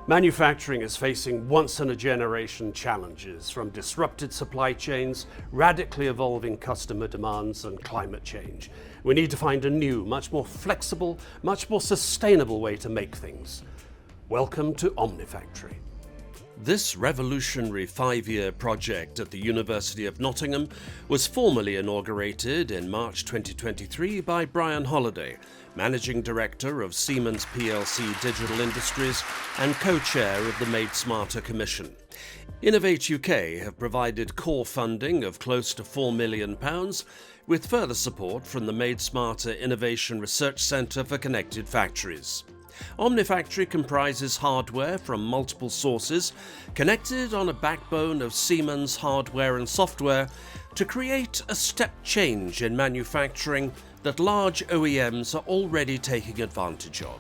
Manufacturing is facing once-in-a-generation challenges from disrupted supply chains, radically evolving customer demands and climate change. We need to find a new, much more flexible, much more sustainable way to make things. Welcome to Omnifactory. This revolutionary 5-year project at the University of Nottingham was formally inaugurated in March 2023 by Brian Holliday, Managing Director of Siemens plc Digital Industries and co-chair of the Made Smarter Commission. Innovate UK have provided core funding of close to £4 million, with further support from the Made Smarter Innovation Research Centre for Connected Factories. Omnifactory comprises hardware from multiple sources, connected on a backbone of Siemens hardware and software to create a step change in manufacturing that large OEMs are already taking advantage of.